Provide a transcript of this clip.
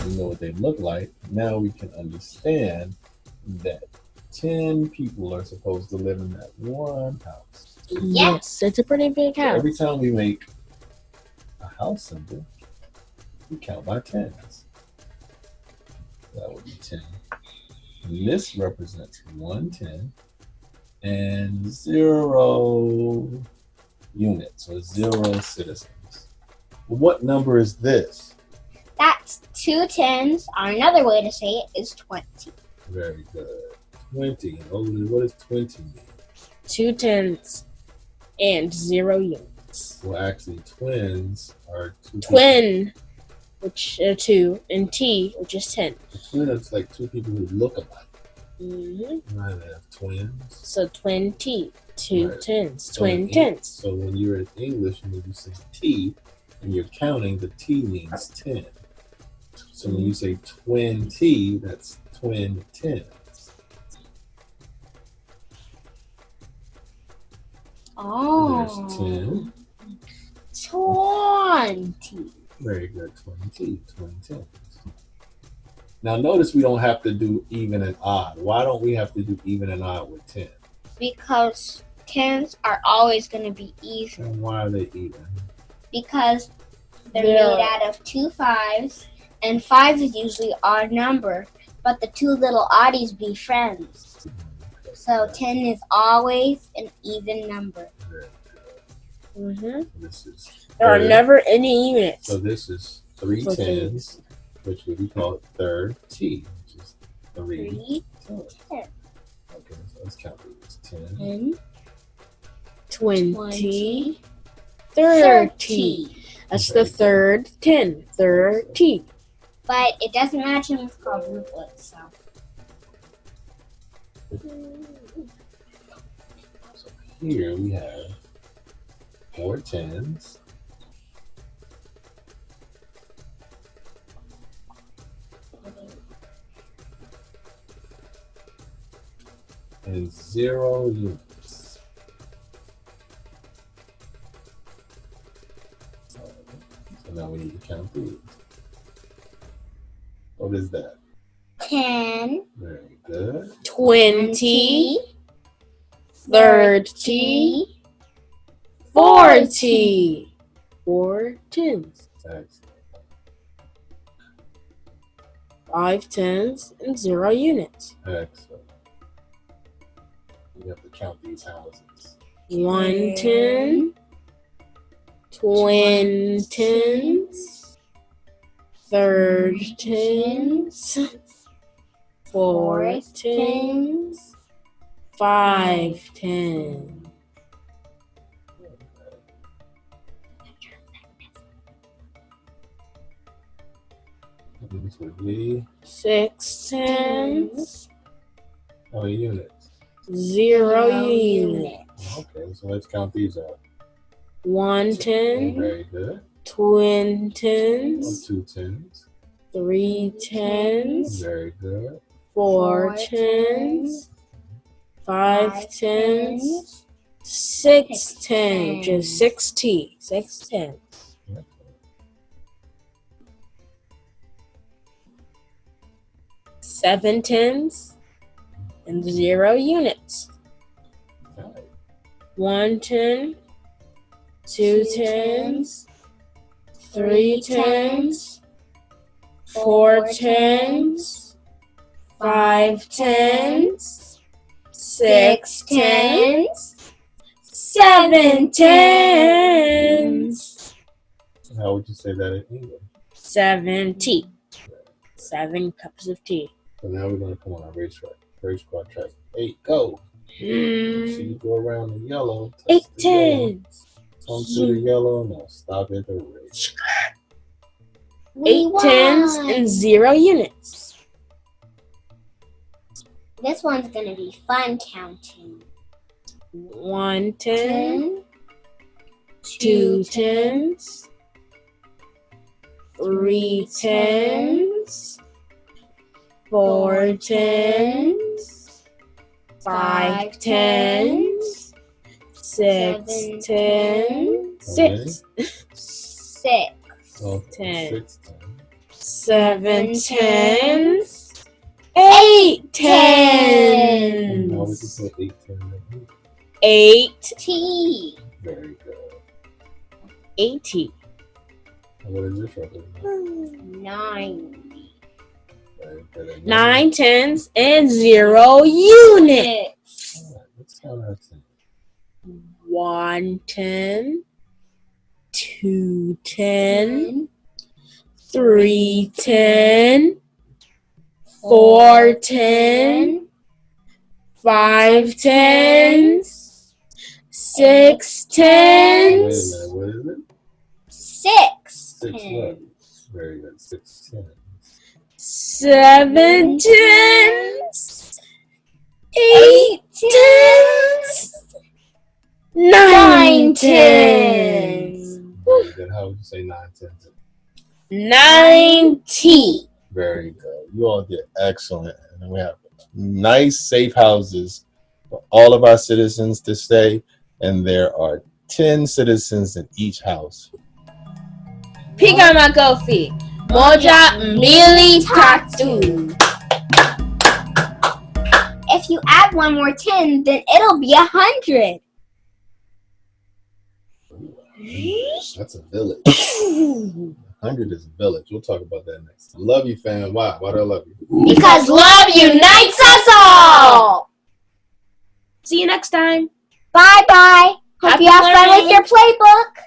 we know what they look like, now we can understand that 10 people are supposed to live in that one house. Yes, it's a pretty big So house. every time we make a house symbol, we count by tens. That would be 10. And this represents 110 and 0 units or 0 citizens. What number is this? That's 2 tens, or another way to say it is 20. Very good. 20. And what does 20 mean? 2 tens and 0 units. Well, actually, twins are two. Twin, which are 2, and T, which is 10. A twin is like two people who look alike. Mm-hmm. Right, they have twins. So twin T, 2 Right. tens, So twin in tens. So when you're in English and you say T and you're counting, the T means 10. So when you say twin T, that's twin tens. Oh. There's 10. 20. Very good. Twin T, twin tens. Now notice we don't have to do even and odd. Why don't we have to do even and odd with 10? Because tens are always going to be even. And why are they even? Because they're Yeah. made out of 2 5s, and 5 is usually odd number, but the 2 little oddies be friends. So 10 is always an even number. Very Mm-hmm. good. This is There are third. never any units. So this is 3 For tens, which would be called third T, which is 3 3 tens. 10. Okay, so let's count these. 10, 10, 20, 20, 30. 30. That's the third 10, 30. But it doesn't match in what's called rootlets, so. So here we have 4 tens, and 0 units. So now we need to count these. What is that? 10, Very good. 20, 30, 40. 4 tens, Excellent. 5 tens, and 0 units. Excellent. You have to count these houses. 1 10, 20 tens, 30 tens, 4 tens, 5 tens. This would be 6 tens, how many units? 0 units. Okay, so let's count these out. 1 10, Very good. twin tens, 2 tens. 3 tens, Very good. 4 tens, 5 tens, 6 tens, just 6 T, 6 tens. 7 tens, and 0 units. Right. 1 10, 2 tens, 3 tens, 4 tens, 5 tens, 6 tens, 7 tens. How would you say that in English? 7 tea. 7 cups of tea. So now we're going to come on our racetrack. Race car track 8, go. So you go around the yellow. touch 8 the yellow, tens. come to the yellow, now stop at the red. 8 tens and 0 units. This one's going to be fun counting. 1 10, 10, 2 tens, 3 tens, 4 tens, 5 tens, 6 tens, 6 6. Okay, Ten. 6 tens. 7 tens, 8 And now we can tens. put 8, 10, and 8 T. 8. Very good. 80. And what is this represent? 9. Very good. And 9 tens and 0 units. All right, let's count our 10. 1 10, 2 10, 3 10, 4 10, 5 tens, 6 Wait a minute, tens, what is it? 6. 6 what? Very good. 6 10. 7 tens, 8 tens, 9 tens. Very good. How would you say 9 10s? 90. Very good. You all did excellent. And we have nice, safe houses for all of our citizens to stay. And there are 10 citizens in each house. Piga makofi. Moja mbili tatu. If you add one more 10, then it'll be 100. That's a village. 100 is a village. We'll talk about that next time. Love you, fam. Why? Why do I love you? Because love unites us all. See you next time. Bye-bye. Hope Happy you have fun with learning. your playbook.